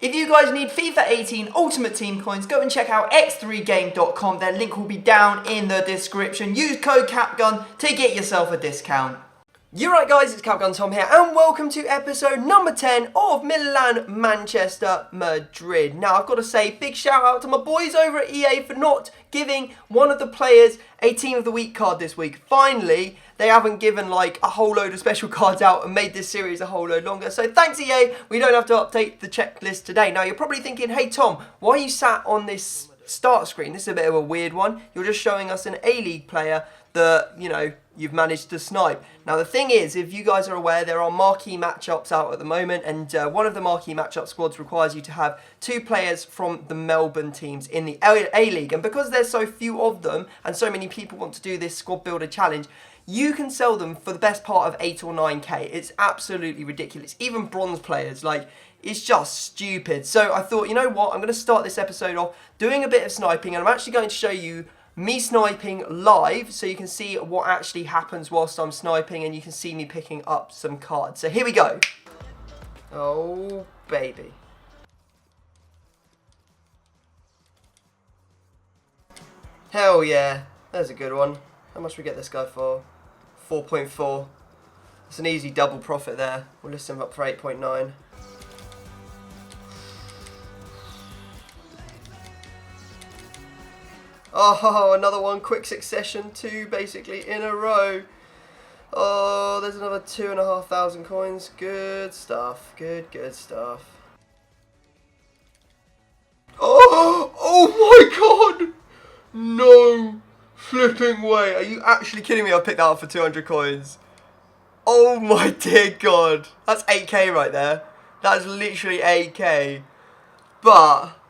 If you guys need FIFA 18 Ultimate Team coins, go and check out x3game.com. Their link will be down in the description. Use code CAPGUN to get yourself a discount. You're right guys, it's Capgun Tom here and welcome to episode number 10 of Milan Manchester Madrid. Now I've got to say big shout out to my boys over at EA for not giving one of the players a Team of the Week card this week. Finally, they haven't given like a whole load of special cards out and made this series a whole load longer. So thanks EA, we don't have to update the checklist today. Now you're probably thinking, hey Tom, why are you sat on this start screen? This is a bit of a weird one. You're just showing us an A-League player that, you know, you've managed to snipe. Now the thing is, if you guys are aware, there are marquee matchups out at the moment, and one of the marquee matchup squads requires you to have 2 players from the Melbourne teams in the A-League. And because there's so few of them, and so many people want to do this squad builder challenge, you can sell them for the best part of 8 or 9k. It's absolutely ridiculous. Even bronze players, like, it's just stupid. So I thought, you know what, I'm going to start this episode off doing a bit of sniping, and I'm actually going to show you me sniping live so you can see what actually happens whilst I'm sniping, and you can see me picking up some cards. So here we go. Oh, baby. Hell yeah. There's a good one. How much we get this guy for? 4.4. It's an easy double profit there. We'll list him up for 8.9. Oh, another one, quick succession, 2 basically in a row. Oh, there's another 2,500 coins. Good stuff, good stuff. Oh my god! No flipping way. Are you actually kidding me? I picked that up for 200 coins. Oh my dear god. That's 8k right there. That's literally 8k. But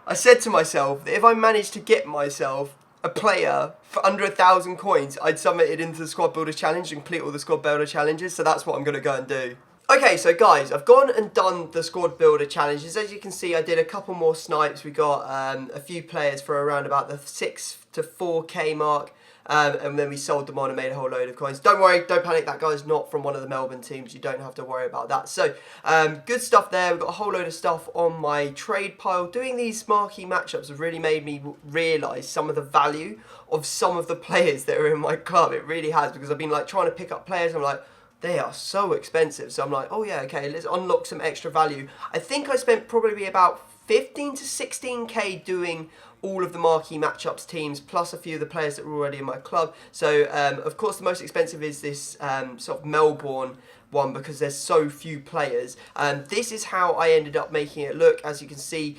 I said to myself that if I managed to get myself a player for under 1,000 coins, I'd submit it into the Squad Builder Challenge and complete all the Squad Builder Challenges, so that's what I'm going to go and do. Okay, so guys, I've gone and done the Squad Builder Challenges. As you can see, I did a couple more snipes. We got a few players for around about the 6 to 4k mark. And then we sold them on and made a whole load of coins. Don't worry, don't panic, that guy's not from one of the Melbourne teams. You don't have to worry about that. So, good stuff there. We've got a whole load of stuff on my trade pile. Doing these marquee matchups have really made me realise some of the value of some of the players that are in my club. It really has, because I've been like trying to pick up players and I'm like, they are so expensive. So I'm like, oh yeah, okay, let's unlock some extra value. I think I spent probably about 15 to 16k doing all of the marquee matchups teams, plus a few of the players that were already in my club. So, of course, the most expensive is this sort of Melbourne one, because there's so few players. This is how I ended up making it look. As you can see,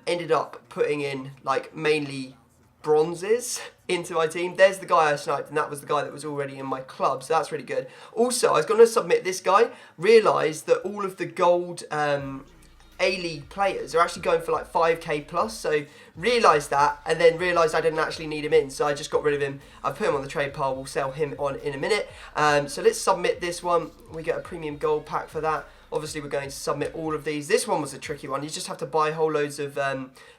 ended up putting in, like, mainly bronzes into my team. There's the guy I sniped, and that was the guy that was already in my club, so that's really good. Also, I was going to submit this guy, realised that all of the gold A-League players are actually going for like 5k plus, so realised that, and then realised I didn't actually need him in, so I just got rid of him. I put him on the trade pile. We'll sell him on in a minute. So let's submit this one. We get a premium gold pack for that. Obviously we're going to submit all of these. This one was a tricky one. You just have to buy whole loads of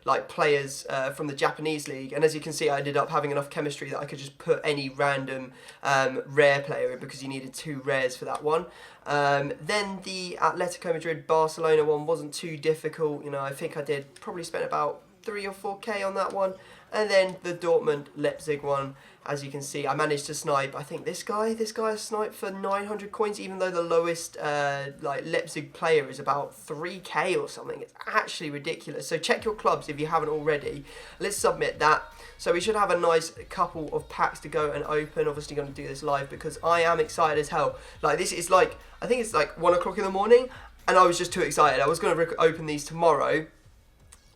like players from the Japanese league, and as you can see, I ended up having enough chemistry that I could just put any random rare player in, because you needed 2 rares for that one. Then the Atletico Madrid Barcelona one wasn't too difficult. You know, I think I did probably spent about 3 or 4k on that one. And then the Dortmund Leipzig one, as you can see, I managed to snipe. I think this guy sniped for 900 coins, even though the lowest like Leipzig player is about 3k or something. It's actually ridiculous. So check your clubs if you haven't already. Let's submit that. So we should have a nice couple of packs to go and open. Obviously going to do this live because I am excited as hell. Like, this is like, I think it's like 1 o'clock in the morning, and I was just too excited. I was going to open these tomorrow,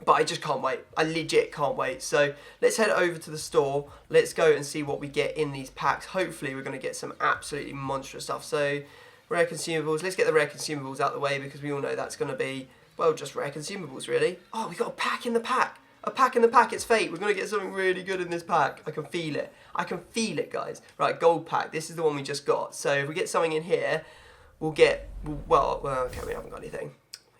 but I just can't wait. I legit can't wait. So let's head over to the store. Let's go and see what we get in these packs. Hopefully we're going to get some absolutely monstrous stuff. So rare consumables. Let's get the rare consumables out of the way, because we all know that's going to be, well, just rare consumables really. Oh, we got a pack in the pack. A pack in the pack. It's fate. We're going to get something really good in this pack. I can feel it. I can feel it, guys. Right, gold pack. This is the one we just got. So if we get something in here, we'll get, well, okay, we haven't got anything.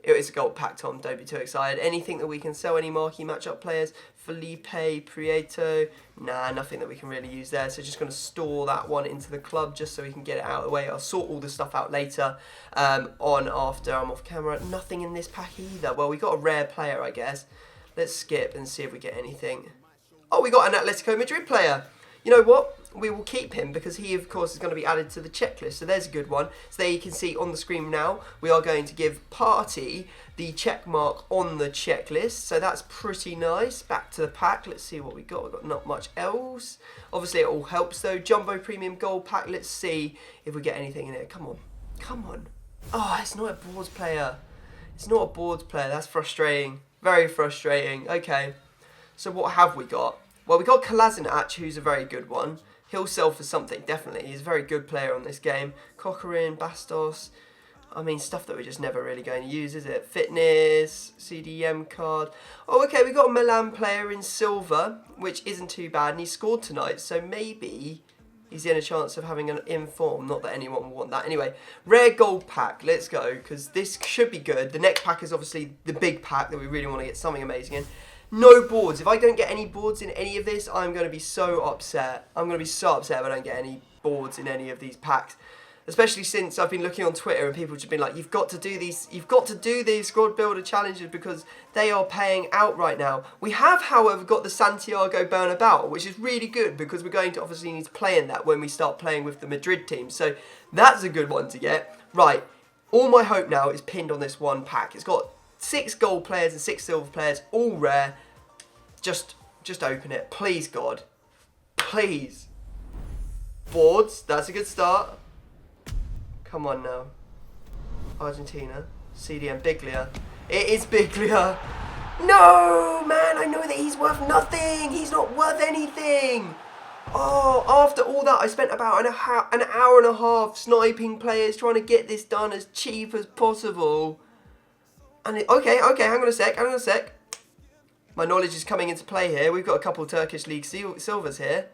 It is a gold pack, Tom. Don't be too excited. Anything that we can sell, any marquee matchup players? Felipe, Prieto. Nah, nothing that we can really use there. So just going to store that one into the club just so we can get it out of the way. I'll sort all the stuff out later on after I'm off camera. Nothing in this pack either. Well, we got a rare player, I guess. Let's skip and see if we get anything. Oh, we got an Atletico Madrid player. You know what? We will keep him because he, of course, is going to be added to the checklist. So there's a good one. So there you can see on the screen now, we are going to give Party the check mark on the checklist. So that's pretty nice. Back to the pack. Let's see what we got. We've got not much else. Obviously, it all helps, though. Jumbo Premium Gold Pack. Let's see if we get anything in it. Come on. Come on. Oh, it's not a boards player. It's not a boards player. That's frustrating. Very frustrating. Okay. So what have we got? Well, we got Kolasinac, who's a very good one. He'll sell for something, definitely. He's a very good player on this game. Cochran, Bastos. I mean, stuff that we're just never really going to use, is it? Fitness, CDM card. Oh, okay, we got a Milan player in silver, which isn't too bad, and he scored tonight, so maybe he's in a chance of having an inform. Not that anyone will want that. Anyway, rare gold pack. Let's go, because this should be good. The next pack is obviously the big pack that we really want to get something amazing in. No boards. If I don't get any boards in any of this, I'm going to be so upset. I'm going to be so upset if I don't get any boards in any of these packs. Especially since I've been looking on Twitter and people have just been like, you've got to do these squad builder challenges because they are paying out right now. We have, however, got the Santiago Bernabeu, which is really good because we're going to obviously need to play in that when we start playing with the Madrid team. So that's a good one to get. Right. All my hope now is pinned on this one pack. It's got 6 gold players and 6 silver players, all rare. Just open it. Please, God. Please. Boards. That's a good start. Come on now. Argentina. CDM Biglia. It is Biglia. No, man. I know that he's worth nothing. He's not worth anything. Oh, after all that, I spent about an hour and a half sniping players trying to get this done as cheap as possible. And okay, hang on a sec. My knowledge is coming into play here. We've got a couple of Turkish League silvers here.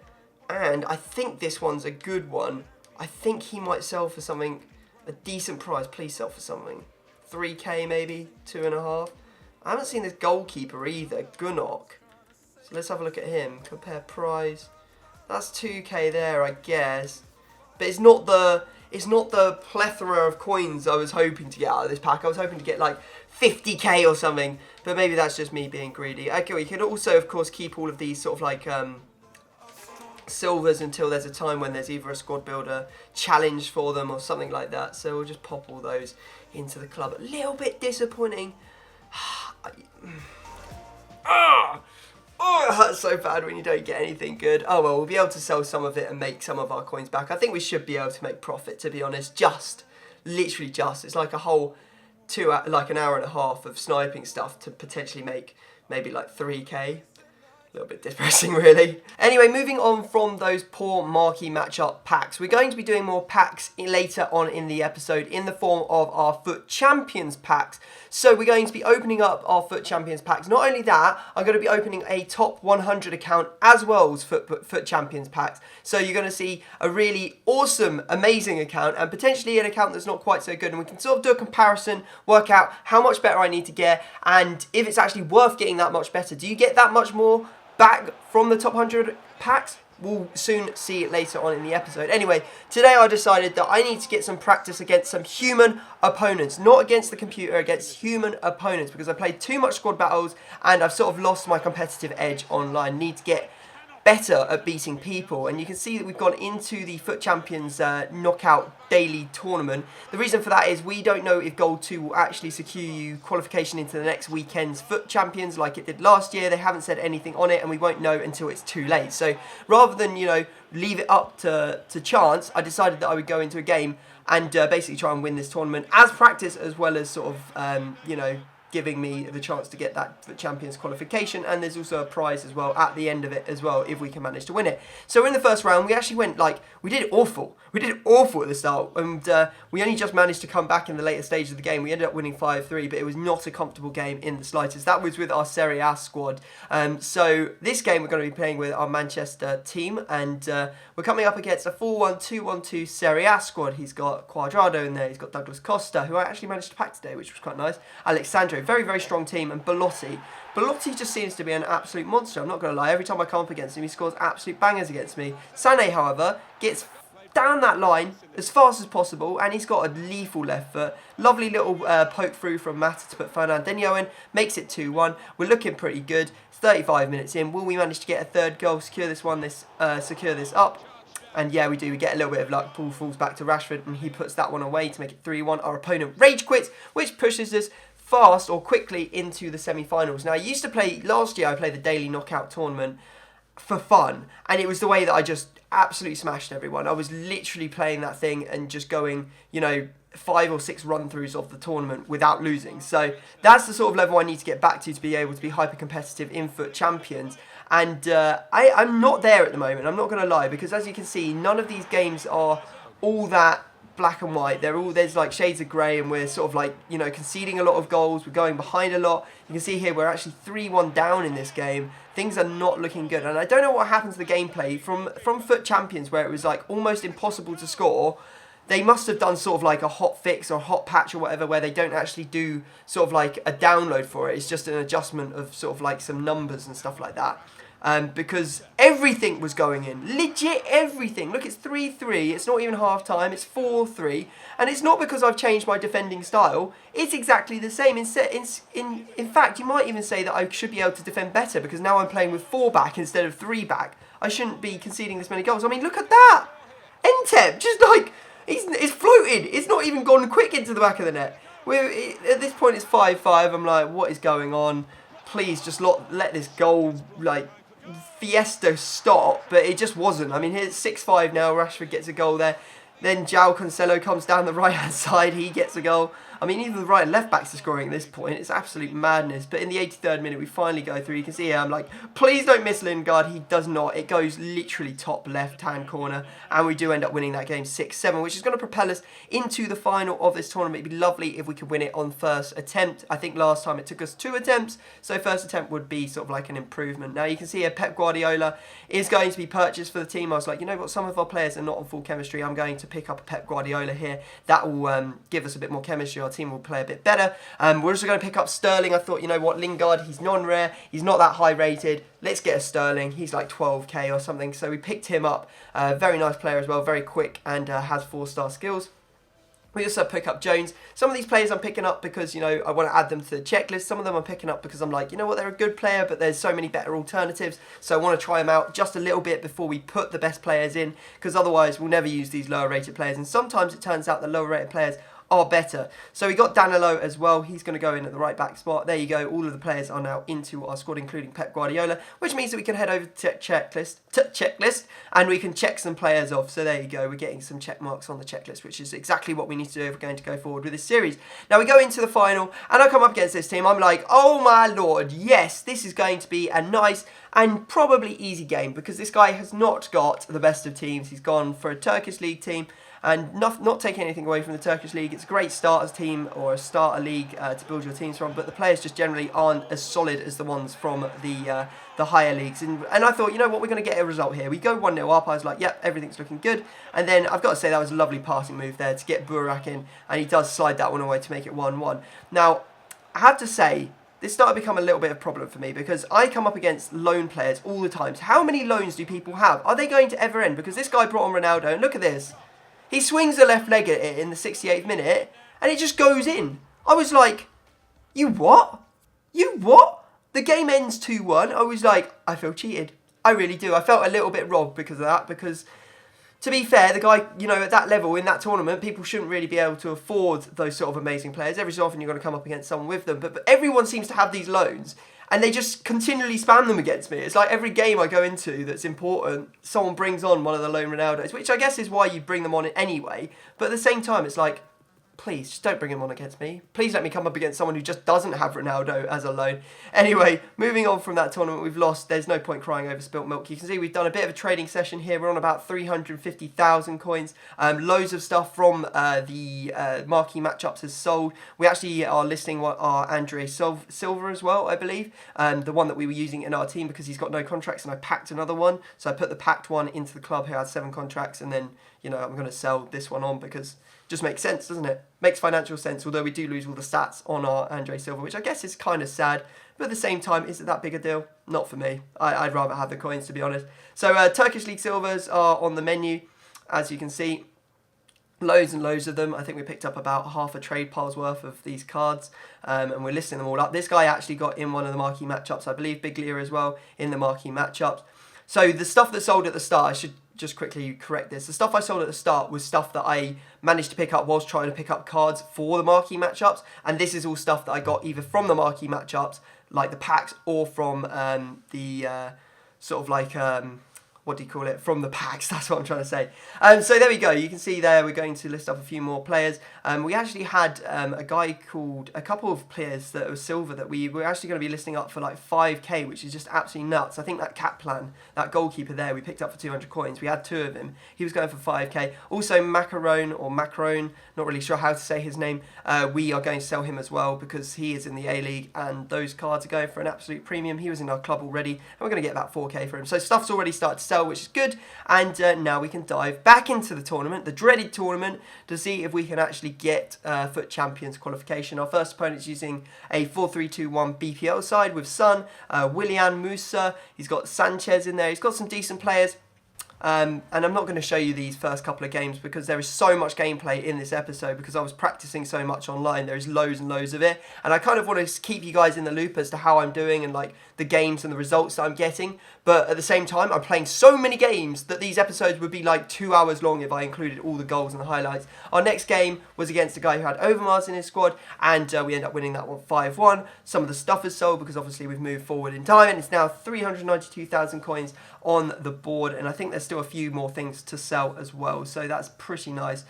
And I think this one's a good one. I think he might sell for something, a decent price. Please sell for something. 3k maybe, 2.5. I haven't seen this goalkeeper either, Gunok. So let's have a look at him. Compare price. That's 2k there, I guess. But it's not the plethora of coins I was hoping to get out of this pack. I was hoping to get like 50k or something, but maybe that's just me being greedy. Okay, we can also, of course, keep all of these sort of like silvers until there's a time when there's either a squad builder challenge for them or something like that. So we'll just pop all those into the club. A little bit disappointing. Oh, it hurts so bad when you don't get anything good. Oh well, we'll be able to sell some of it and make some of our coins back. I think we should be able to make profit, to be honest. Literally just. It's like a whole an hour and a half of sniping stuff to potentially make maybe like 3k. A little bit depressing, really. Anyway, moving on from those poor marquee matchup packs, we're going to be doing more packs later on in the episode in the form of our FUT Champions packs. So we're going to be opening up our FUT Champions packs. Not only that, I'm going to be opening a top 100 account as well as FUT Champions packs. So you're going to see a really awesome, amazing account and potentially an account that's not quite so good. And we can sort of do a comparison, work out how much better I need to get and if it's actually worth getting that much better. Do you get that much more back from the top 100 packs? We'll soon see it later on in the episode. Anyway, today I decided that I need to get some practice against some human opponents. Not against the computer, against human opponents. Because I played too much squad battles and I've sort of lost my competitive edge online. Need to get better at beating people, and you can see that we've gone into the FUT Champions knockout daily tournament. The reason for that is we don't know if Gold 2 will actually secure you qualification into the next weekend's FUT Champions like it did last year. They haven't said anything on it and we won't know until it's too late. So rather than, you know, leave it up to chance, I decided that I would go into a game and basically try and win this tournament as practice as well as sort of, you know, giving me the chance to get that FUT Champions qualification, and there's also a prize as well at the end of it as well if we can manage to win it. So in the first round we actually went we did awful at the start, and we only just managed to come back in the later stages of the game. We ended up winning 5-3, but it was not a comfortable game in the slightest. That was with our Serie A squad. So this game we're going to be playing with our Manchester team, and we're coming up against a 4-1-2-1-2 Serie A squad. He's got Quadrado in there, he's got Douglas Costa, who I actually managed to pack today, which was quite nice, Alexandro, very, very strong team, and Belotti. Belotti just seems to be an absolute monster, I'm not going to lie. Every time I come up against him, he scores absolute bangers against me. Sané, however, gets down that line as fast as possible, and he's got a lethal left foot. Lovely little poke through from Mata to put Fernandinho in, makes it 2-1. We're looking pretty good. It's 35 minutes in. Will we manage to get a third goal, secure this up? And yeah, we do. We get a little bit of luck. Ball falls back to Rashford, and he puts that one away to make it 3-1. Our opponent rage quits, which pushes us fast or quickly into the semi-finals. Now, last year I played the daily knockout tournament for fun, and it was the way that I just absolutely smashed everyone. I was literally playing that thing and just going, 5 or 6 run-throughs of the tournament without losing. So that's the sort of level I need to get back to be able to be hyper-competitive in FUT Champions. And I'm not there at the moment, I'm not going to lie, because as you can see, none of these games are all that black and white. There's like shades of grey, and we're sort of conceding a lot of goals, we're going behind a lot. You can see here we're actually 3-1 down in this game. Things are not looking good, and I don't know what happened to the gameplay from FUT Champions, where it was almost impossible to score. They must have done sort of a hot fix or a hot patch or whatever, where they don't actually do sort of a download for it. It's just an adjustment of sort of some numbers and stuff like that. Because everything was going in. Legit everything. Look, it's 3-3. It's not even half time. It's 4-3. And it's not because I've changed my defending style. It's exactly the same. In fact, you might even say that I should be able to defend better, because now I'm playing with 4 back instead of 3 back. I shouldn't be conceding this many goals. I mean, look at that. Entep, just it's floated. It's not even gone quick into the back of the net. At this point, it's 5-5. I'm like, what is going on? Please just let this goal, fiesta stop, but it just wasn't. I mean, here's 6-5 now. Rashford gets a goal there. Then João Cancelo comes down the right-hand side. He gets a goal. I mean, even the right and left backs are scoring at this point. It's absolute madness. But in the 83rd minute, we finally go through. You can see here, I'm like, please don't miss Lingard. He does not. It goes literally top left-hand corner. And we do end up winning that game 6-7, which is going to propel us into the final of this tournament. It'd be lovely if we could win it on first attempt. I think last time it took us 2 attempts. So first attempt would be sort of an improvement. Now, you can see here, Pep Guardiola is going to be purchased for the team. I was like, you know what? Some of our players are not on full chemistry. I'm going to pick up a Pep Guardiola here. That will give us a bit more chemistry. Our team will play a bit better. We're also going to pick up Sterling. I thought, you know what, Lingard, he's non-rare, he's not that high rated. Let's get a Sterling. He's like 12k or something. So we picked him up. Very nice player as well, very quick, and has 4-star skills. We also pick up Jones. Some of these players I'm picking up because, I want to add them to the checklist. Some of them I'm picking up because I'm like, you know what, they're a good player, but there's so many better alternatives. So I want to try them out just a little bit before we put the best players in, because otherwise we'll never use these lower rated players. And sometimes it turns out the lower rated players are better. So we got Danilo as well. He's going to go in at the right back spot. There you go. All of the players are now into our squad, including Pep Guardiola, which means that we can head over to checklist, and we can check some players off. So there you go. We're getting some check marks on the checklist, which is exactly what we need to do if we're going to go forward with this series. Now we go into the final, and I come up against this team. I'm like, oh my lord, yes, this is going to be a nice and probably easy game, because this guy has not got the best of teams. He's gone for a Turkish league team, and not taking anything away from the Turkish league. It's a great starters team or a starter league to build your teams from, but the players just generally aren't as solid as the ones from the higher leagues. And I thought, you know what, we're going to get a result here. We go 1-0 up. I was like, yep, everything's looking good. And then I've got to say that was a lovely passing move there to get Burak in, and he does slide that one away to make it 1-1. Now, I have to say, this started to become a little bit of a problem for me, because I come up against loan players all the time. So how many loans do people have? Are they going to ever end? Because this guy brought on Ronaldo, and look at this. He swings the left leg at it in the 68th minute, and it just goes in. I was like, you what? You what? The game ends 2-1. I was like, I feel cheated. I really do. I felt a little bit robbed because of that, because, to be fair, the guy, at that level in that tournament, people shouldn't really be able to afford those sort of amazing players. Every so often you're going to come up against someone with them, but everyone seems to have these loans, and they just continually spam them against me. It's like every game I go into that's important, someone brings on one of the lone Ronaldos, which I guess is why you bring them on anyway. But at the same time, it's like, Please, just don't bring him on against me. Please let me come up against someone who just doesn't have Ronaldo as a loan. Anyway, moving on from that tournament, we've lost. There's no point crying over spilt milk. You can see we've done a bit of a trading session here. We're on about 350,000 coins. Loads of stuff from the marquee matchups has sold. We actually are listing our Andre Silva as well, I believe. The one that we were using in our team because he's got no contracts, and I packed another one. So I put the packed one into the club who had 7 contracts, and then, you know, I'm going to sell this one on because just makes sense, doesn't it? Makes financial sense, although we do lose all the stats on our Andre Silva, which I guess is kind of sad. But at the same time, is it that big a deal? Not for me. I'd rather have the coins, to be honest. So Turkish League Silvers are on the menu, as you can see. Loads and loads of them. I think we picked up about half a trade pile's worth of these cards, and we're listing them all up. This guy actually got in one of the marquee matchups, I believe Big Lear as well, in the marquee matchups. So the stuff that sold at the start, I should just quickly correct this. The stuff I sold at the start was stuff that I managed to pick up whilst trying to pick up cards for the marquee matchups. And this is all stuff that I got either from the marquee matchups, like the packs, or from the sort of like, what do you call it? From the packs, that's what I'm trying to say. So there we go. You can see there we're going to list up a few more players. We actually had a couple of players that were silver that we were actually going to be listing up for like 5k, which is just absolutely nuts. I think that Kaplan, that goalkeeper there, we picked up for 200 coins. We had 2 of him. He was going for 5k. Also Macaron, not really sure how to say his name. We are going to sell him as well because he is in the A-League and those cards are going for an absolute premium. He was in our club already and we're going to get about 4k for him. So stuff's already started to sell, which is good, and now we can dive back into the tournament, the dreaded tournament, to see if we can actually get FUT Champions qualification. Our first opponent's using a 4-3-2-1 BPL side with Son, Willian Musa, he's got Sanchez in there, he's got some decent players. And I'm not going to show you these first couple of games because there is so much gameplay in this episode because I was practicing so much online. There is loads and loads of it, and I kind of want to keep you guys in the loop as to how I'm doing and like the games and the results that I'm getting. But at the same time, I'm playing so many games that these episodes would be like 2 hours long if I included all the goals and the highlights. Our next game was against a guy who had Overmars in his squad, and we ended up winning that one 5-1. Some of the stuff is sold because obviously we've moved forward in time, and it's now 392,000 coins on the board, and I think there's still a few more things to sell as well, so that's pretty nice.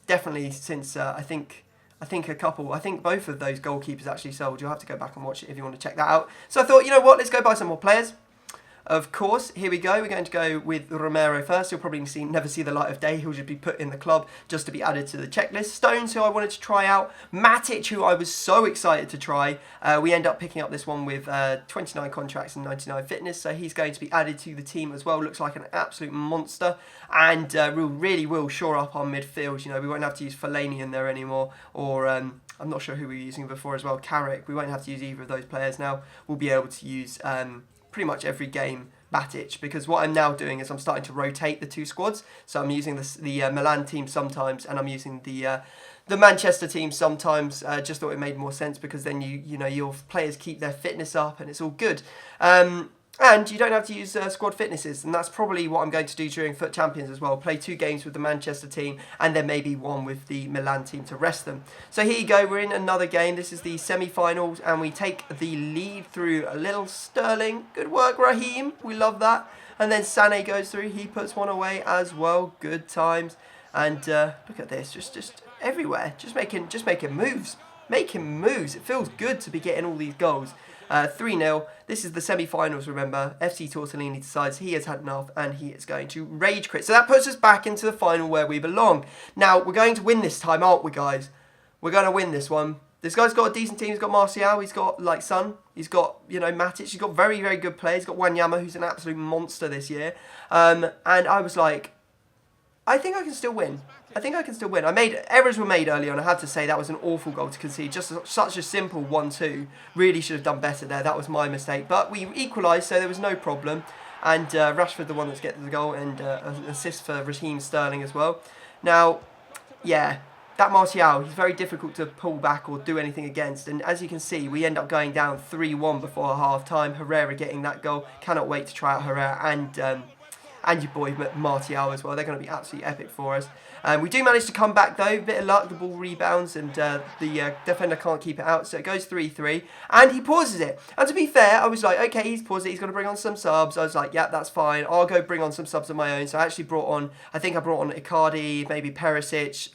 Definitely, since I think both of those goalkeepers actually sold. You'll have to go back and watch it if you want to check that out. So I thought, you know what, let's go buy some more players. Of course, here we go. We're going to go with Romero first. He'll probably never see the light of day. He'll just be put in the club just to be added to the checklist. Stones, who I wanted to try out. Matic, who I was so excited to try. We end up picking up this one with 29 contracts and 99 fitness, so he's going to be added to the team as well. Looks like an absolute monster, and really will shore up our midfield. You know, we won't have to use Fellaini in there anymore, or I'm not sure who we were using before as well. Carrick. We won't have to use either of those players now. We'll be able to use pretty much every game Matic, because what I'm now doing is I'm starting to rotate the 2 squads. So I'm using the Milan team sometimes, and I'm using the Manchester team sometimes. Just thought it made more sense because then you know your players keep their fitness up and it's all good. And you don't have to use squad fitnesses, and that's probably what I'm going to do during FUT Champions as well. Play 2 games with the Manchester team, and then maybe 1 with the Milan team to rest them. So here you go, we're in another game. This is the semi-finals, and we take the lead through a little Sterling. Good work, Raheem. We love that. And then Sané goes through. He puts one away as well. Good times. And look at this, just everywhere. Just making moves. Making moves. It feels good to be getting all these goals. 3-0. This is the semi-finals, remember. FC Tortellini decides he has had enough and he is going to rage quit. So that puts us back into the final where we belong. Now, we're going to win this time, aren't we, guys? We're going to win this one. This guy's got a decent team. He's got Martial. He's got, like, Son. He's got, you know, Matic. He's got very, very good players. He's got Wanyama, who's an absolute monster this year. And I was like, I think I can still win. I think I can still win. Errors were made early on. I have to say that was an awful goal to concede. Just such a simple 1-2. Really should have done better there. That was my mistake. But we equalised, so there was no problem. And Rashford, the one that's getting the goal, and an assist for Raheem Sterling as well. Now, yeah, that Martial, he's very difficult to pull back or do anything against. And as you can see, we end up going down 3-1 before half-time. Herrera getting that goal. Cannot wait to try out Herrera and your boy Martial as well. They're going to be absolutely epic for us. We do manage to come back though, a bit of luck, the ball rebounds and the defender can't keep it out, so it goes 3-3 and he pauses it. And to be fair, I was like, okay, he's paused it, he's going to bring on some subs. I was like, yeah, that's fine, I'll go bring on some subs of my own. So I actually brought on, I think I brought on Icardi, maybe Perisic,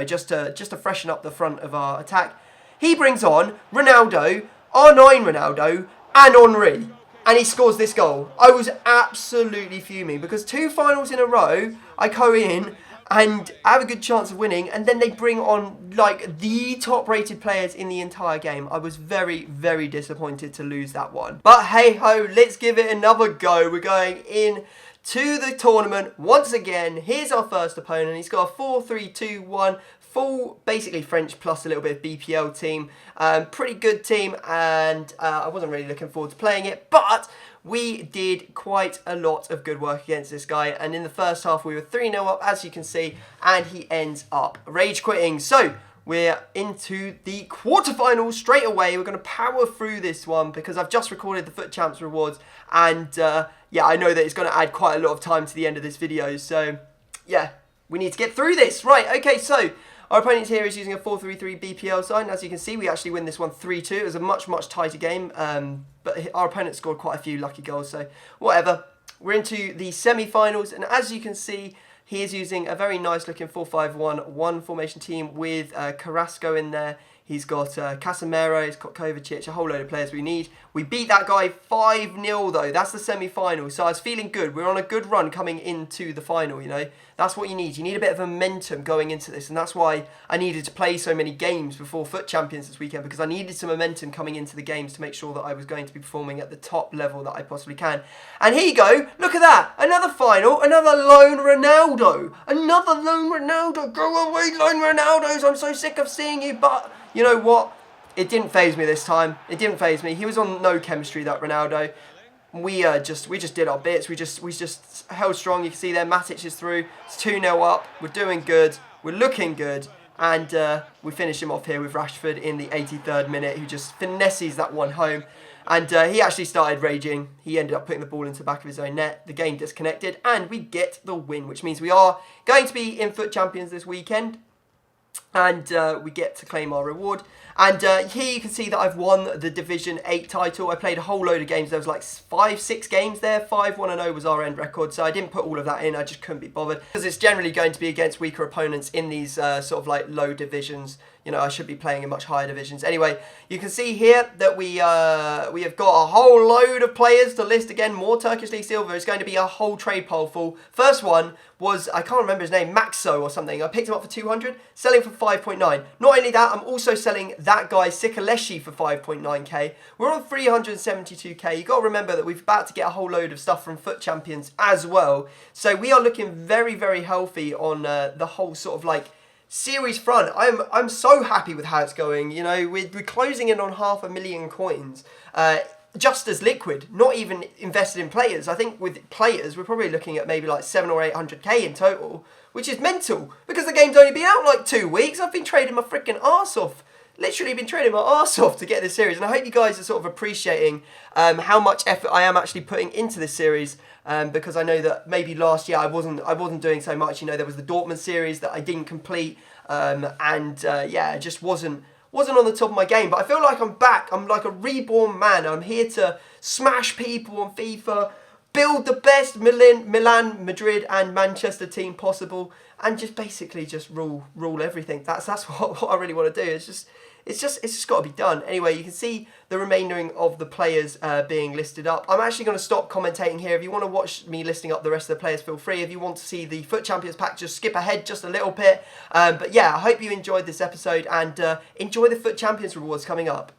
just to freshen up the front of our attack. He brings on Ronaldo, R9 Ronaldo, and Henry. And he scores this goal. I was absolutely fuming because 2 finals in a row, I go in and I have a good chance of winning, and then they bring on like the top rated players in the entire game. I was very, very disappointed to lose that one. But hey ho, let's give it another go. We're going in to the tournament once again. Here's our first opponent. He's got a 4-3-2-1. Full, basically French plus a little bit of BPL team. Pretty good team, and I wasn't really looking forward to playing it, but we did quite a lot of good work against this guy, and in the first half we were 3-0 up, as you can see, and he ends up rage quitting. So we're into the quarterfinals straight away. We're going to power through this one because I've just recorded the FUT Champs rewards, and yeah, I know that it's going to add quite a lot of time to the end of this video, so yeah, we need to get through this. Right, okay, so our opponent here is using a 4-3-3 BPL side, and as you can see, we actually win this one 3-2. It was a much, much tighter game, but our opponent scored quite a few lucky goals, so whatever. We're into the semi-finals, and as you can see, he is using a very nice looking 4-5-1-1 formation team with Carrasco in there. He's got Casemiro, he's got Kovacic, a whole load of players we need. We beat that guy 5-0 though. That's the semi-final. So I was feeling good. We're on a good run coming into the final, you know. That's what you need. You need a bit of momentum going into this. And that's why I needed to play so many games before FUT Champions this weekend, because I needed some momentum coming into the games to make sure that I was going to be performing at the top level that I possibly can. And here you go. Look at that. Another final. Another lone Ronaldo. Another lone Ronaldo. Go away, lone Ronaldos. I'm so sick of seeing you, but you know what? It didn't faze me this time. It didn't faze me. He was on no chemistry, that Ronaldo. We just did our bits. We just held strong. You can see there, Matic is through. It's 2-0 up. We're doing good. We're looking good. And we finish him off here with Rashford in the 83rd minute, who just finesses that one home. And he actually started raging. He ended up putting the ball into the back of his own net. The game disconnected. And we get the win, which means we are going to be in FUT Champions this weekend. And we get to claim our reward. And here you can see that I've won the Division 8 title. I played a whole load of games. There was like 5-6 games there. 5-1-0 was our end record. So I didn't put all of that in. I just couldn't be bothered. Because it's generally going to be against weaker opponents in these sort of like low divisions. You know, I should be playing in much higher divisions. Anyway, you can see here that we have got a whole load of players to list again. More Turkish League silver. It's going to be a whole trade poll full. First one was, I can't remember his name, Maxo or something. I picked him up for 200, selling for 5.9. Not only that, I'm also selling that guy Sikaleshi for 5.9k. We're on 372k. You've got to remember that we're about to get a whole load of stuff from FUT Champions as well. So we are looking very, very healthy on the whole sort of like series front. I'm so happy with how it's going. You know, we're closing in on 500,000 coins. Just as liquid, not even invested in players. I think with players, we're probably looking at maybe like 700 or 800k in total, which is mental because the game's only been out like 2 weeks. I've been trading my freaking arse off. Literally been trading my arse off to get this series, and I hope you guys are sort of appreciating how much effort I am actually putting into this series. Because I know that maybe last year I wasn't doing so much. You know, there was the Dortmund series that I didn't complete, yeah, it just wasn't on the top of my game. But I feel like I'm back. I'm like a reborn man. I'm here to smash people on FIFA, build the best Milan, Madrid, and Manchester team possible, and just basically just rule everything. That's what I really want to do. It's just got to be done. Anyway, you can see the remaining of the players being listed up. I'm actually going to stop commentating here. If you want to watch me listing up the rest of the players, feel free. If you want to see the FUT Champions pack, just skip ahead just a little bit. But yeah, I hope you enjoyed this episode, and enjoy the FUT Champions rewards coming up.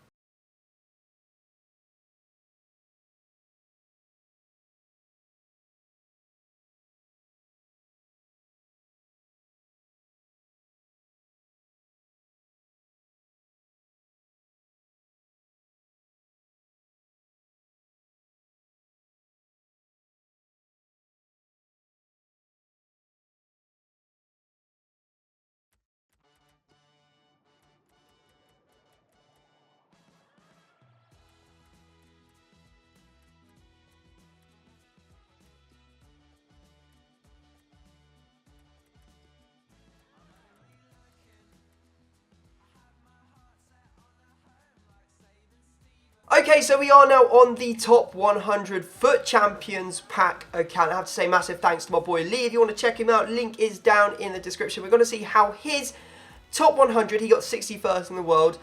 Okay, so we are now on the top 100 FUT Champions pack account. I have to say massive thanks to my boy Lee. If you want to check him out, link is down in the description. We're going to see how his top 100, he got 61st in the world,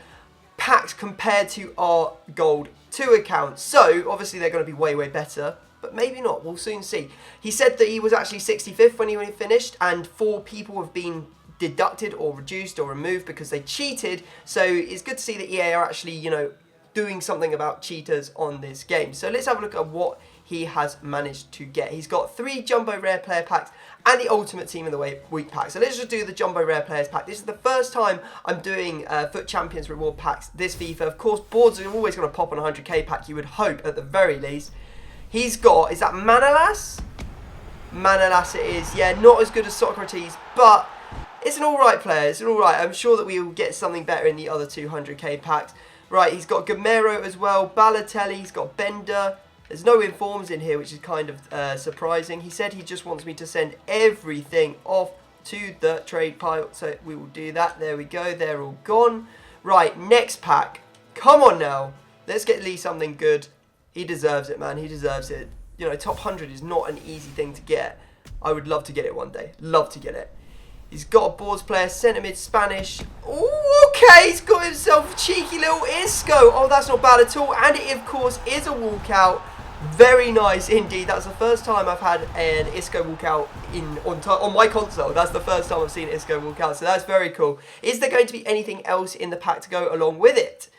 packs compared to our Gold 2 account. So, obviously they're going to be way, way better, but maybe not. We'll soon see. He said that he was actually 65th when he finished, and 4 people have been deducted or reduced or removed because they cheated. So, it's good to see that EA are actually, you know, doing something about cheaters on this game. So let's have a look at what he has managed to get. He's got 3 Jumbo Rare Player Packs and the Ultimate Team of the Week pack. So let's just do the Jumbo Rare Players Pack. This is the first time I'm doing FUT Champions reward packs this FIFA. Of course, boards are always going to pop on a 100k pack, you would hope, at the very least. He's got, is that Manolas? Manolas it is. Yeah, not as good as Socrates, but it's an alright player. It's an alright. I'm sure that we will get something better in the other 200k packs. Right, he's got Gamero as well, Balotelli, he's got Bender. There's no informs in here, which is kind of surprising. He said he just wants me to send everything off to the trade pile, so we will do that. There we go, they're all gone. Right, next pack. Come on now. Let's get Lee something good. He deserves it, man. He deserves it. You know, top 100 is not an easy thing to get. I would love to get it one day. Love to get it. He's got a boards player, centre mid, Spanish. Ooh, okay, he's got himself a cheeky little Isco. Oh, that's not bad at all. And it, of course, is a walkout. Very nice indeed. That's the first time I've had an Isco walkout on my console. That's the first time I've seen Isco walkout. So that's very cool. Is there going to be anything else in the pack to go along with it?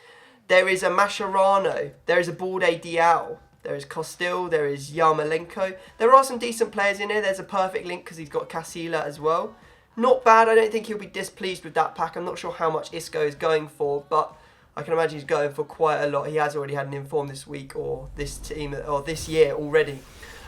There is a Mascherano. There is a Balde Diao. There is Costil. There is Yarmolenko. There are some decent players in here. There's a perfect link because he's got Casilla as well. Not bad. I don't think he'll be displeased with that pack. I'm not sure how much Isco is going for, but I can imagine he's going for quite a lot. He has already had an inform this week or this team or this year already.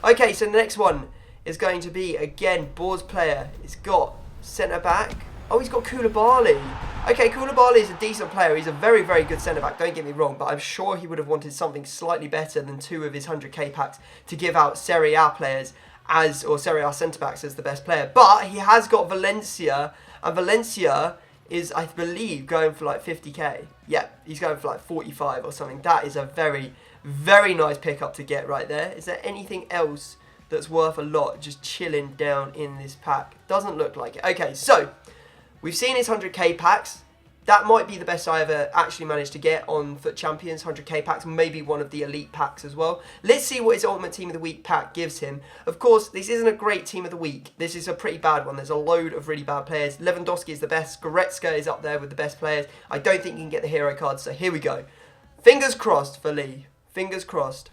Okay, so the next one is going to be, again, boards player. It's got centre-back. Oh, he's got Koulibaly. Okay, Koulibaly is a decent player. He's a very, very good centre-back, don't get me wrong, but I'm sure he would have wanted something slightly better than 2 of his 100k packs to give out Serie A players or Serie A centre-backs as the best player. But he has got Valencia, and Valencia is, I believe, going for like 50k. Yeah, he's going for like 45 or something. That is a very, very nice pickup to get right there. Is there anything else that's worth a lot just chilling down in this pack? Doesn't look like it. Okay, so we've seen his 100k packs. That might be the best I ever actually managed to get on FUT Champions, 100k packs, maybe one of the elite packs as well. Let's see what his Ultimate Team of the Week pack gives him. Of course, this isn't a great Team of the Week. This is a pretty bad one. There's a load of really bad players. Lewandowski is the best. Goretzka is up there with the best players. I don't think he can get the hero card, so here we go. Fingers crossed for Lee. Fingers crossed.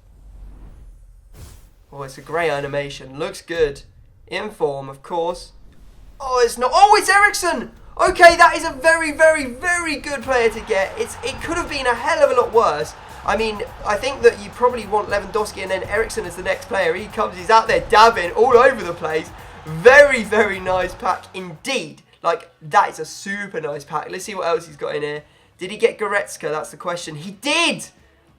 Oh, it's a great animation. Looks good. In form, of course. Oh, it's not. Oh, it's Ericsson! Okay, that is a very, very, very good player to get. It could have been a hell of a lot worse. I mean, I think that you probably want Lewandowski and then Ericsson as the next player. He comes, he's out there dabbing all over the place. Very, very nice pack indeed. Like, that is a super nice pack. Let's see what else he's got in here. Did he get Goretzka? That's the question. He did!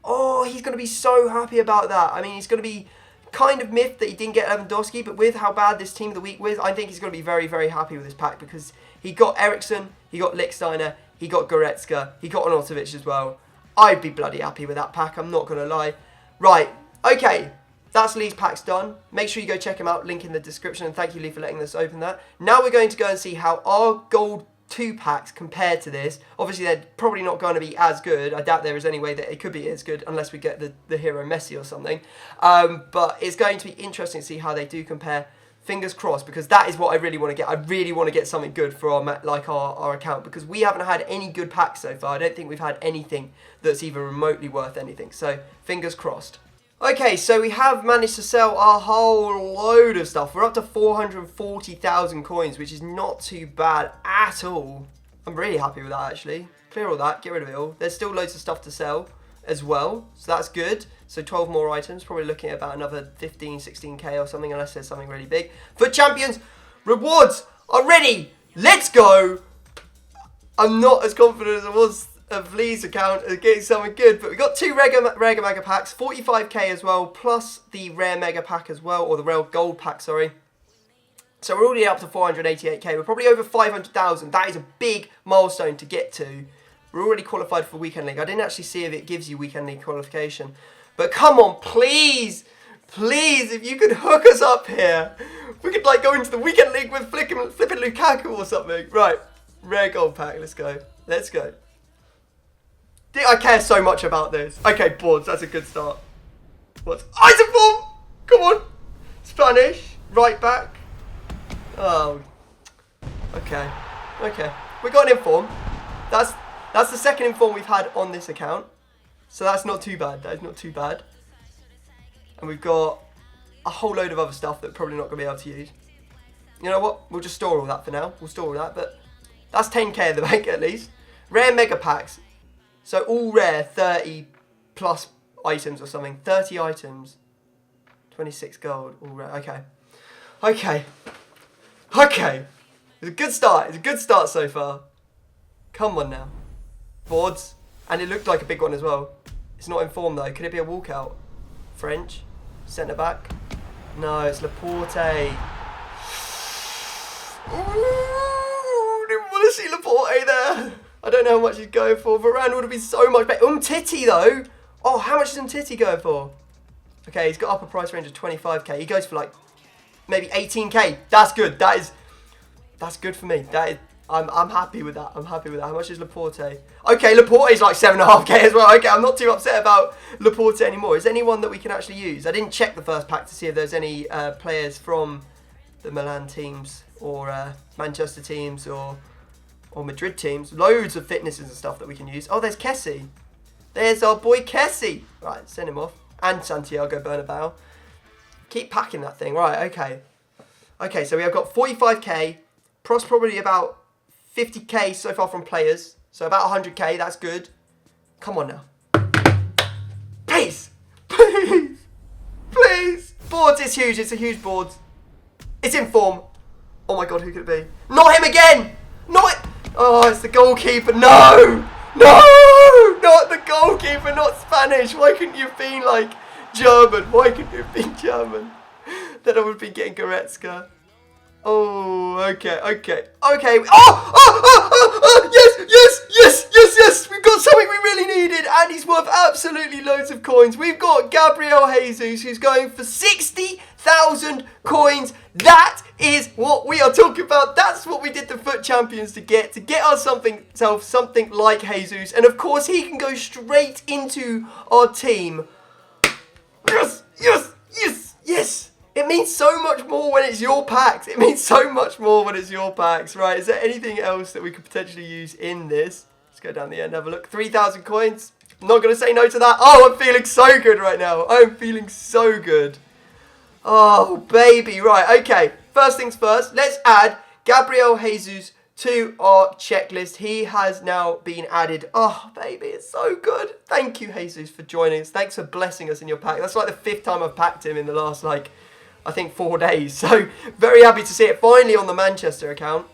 Oh, he's going to be so happy about that. I mean, he's going to be kind of miffed that he didn't get Lewandowski, but with how bad this Team of the Week was, I think he's going to be very, very happy with this pack because he got Ericsson, he got Lichtsteiner, he got Goretzka, he got Arnautovic as well. I'd be bloody happy with that pack, I'm not going to lie. Right, okay, that's Lee's packs done. Make sure you go check him out, link in the description, and thank you, Lee, for letting us open that. Now we're going to go and see how our Gold 2 packs compared to this. Obviously, they're probably not going to be as good. I doubt there is any way that it could be as good unless we get the hero Messi or something. But it's going to be interesting to see how they do compare. Fingers crossed, because that is what I really want to get. I really want to get something good for our account, because we haven't had any good packs so far. I don't think we've had anything that's even remotely worth anything. So, fingers crossed. Okay, so we have managed to sell a whole load of stuff. We're up to 440,000 coins, which is not too bad at all. I'm really happy with that, actually. Clear all that, get rid of it all. There's still loads of stuff to sell as well, so that's good. So 12 more items, probably looking at about another 15, 16k or something, unless there's something really big. FUT Champions, rewards are ready. Let's go. I'm not as confident as I was of Lee's account of getting something good, but we got 2 Rare Mega Packs, 45k as well, plus the Rare Mega Pack as well, or the Rare Gold Pack, sorry. So we're already up to 488k. We're probably over 500,000. That is a big milestone to get to. We're already qualified for Weekend League. I didn't actually see if it gives you Weekend League qualification. But come on, please, please, if you could hook us up here. We could like go into the Weekend League with flipping Lukaku or something. Right, rare gold pack, let's go. Let's go. I care so much about this. Okay, boards, that's a good start. What's Isoform? Come on. Spanish, right back. Oh, okay, okay. We got an inform. That's the second inform we've had on this account. So that's not too bad. That is not too bad. And we've got a whole load of other stuff that we're probably not going to be able to use. You know what? We'll just store all that for now. We'll store all that, but that's 10k in the bank at least. Rare mega packs. So all rare 30 plus items or something. 30 items. 26 gold. All rare. Okay. Okay. Okay. It's a good start. It's a good start so far. Come on now. Boards. And it looked like a big one as well. It's not in form though. Could it be a walkout? French. Centre back. No, it's Laporte. Ooh, didn't want to see Laporte there. I don't know how much he's going for. Varane would have been so much better. Titi though. Oh, how much is Titi going for? Okay, he's got upper price range of 25k. He goes for like maybe 18k. That's good. That's good for me. I'm happy with that. I'm happy with that. How much is Laporte? Okay, Laporte's like 7.5k as well. Okay, I'm not too upset about Laporte anymore. Is there anyone that we can actually use? I didn't check the first pack to see if there's any players from the Milan teams or Manchester teams or Madrid teams. Loads of fitnesses and stuff that we can use. Oh, there's Kessie. There's our boy Kessie. Right, send him off. And Santiago Bernabeu. Keep packing that thing. Right, okay. Okay, so we have got 45k. Pros probably about 50k so far from players. So about 100k, that's good. Come on now. Please! Please! Please! Boards, it's huge. It's a huge board. It's in form. Oh my god, who could it be? Not him again! Not it! Oh, it's the goalkeeper. No! No! Not the goalkeeper, not Spanish. Why couldn't you have been like German? Why couldn't you have been German? Then I would be getting Goretzka. Oh, okay, okay, okay. Yes. We've got something we really needed, and he's worth absolutely loads of coins. We've got Gabriel Jesus, who's going for 60,000 coins. That is what we are talking about. That's what we did the FUT Champions to get us something like Jesus, and of course he can go straight into our team. Yes. It means so much more when it's your packs. It means so much more when it's your packs. Right, is there anything else that we could potentially use in this? Let's go down the end and have a look. 3,000 coins. I'm not going to say no to that. Oh, I'm feeling so good right now. I'm feeling so good. Oh, baby. Right, okay. First things first, let's add Gabriel Jesus to our checklist. He has now been added. Oh, baby, it's so good. Thank you, Jesus, for joining us. Thanks for blessing us in your pack. That's like the 5th time I've packed him in the last, I think 4 days. So very happy to see it finally on the Manchester account.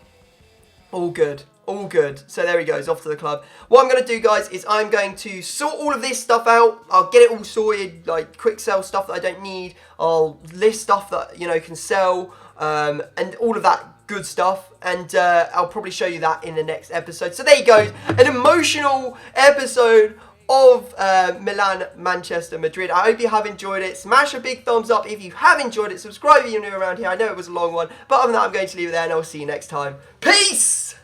All good. All good. So there he goes, off to the club. What I'm going to do, guys, is I'm going to sort all of this stuff out. I'll get it all sorted, like quick sell stuff that I don't need. I'll list stuff that, can sell, and all of that good stuff. And I'll probably show you that in the next episode. So there you go. An emotional episode of Milan, Manchester, Madrid. I hope you have enjoyed it. Smash a big thumbs up if you have enjoyed it. Subscribe if you're new around here. I know it was a long one, but other than that, I'm going to leave it there, and I'll see you next time. Peace!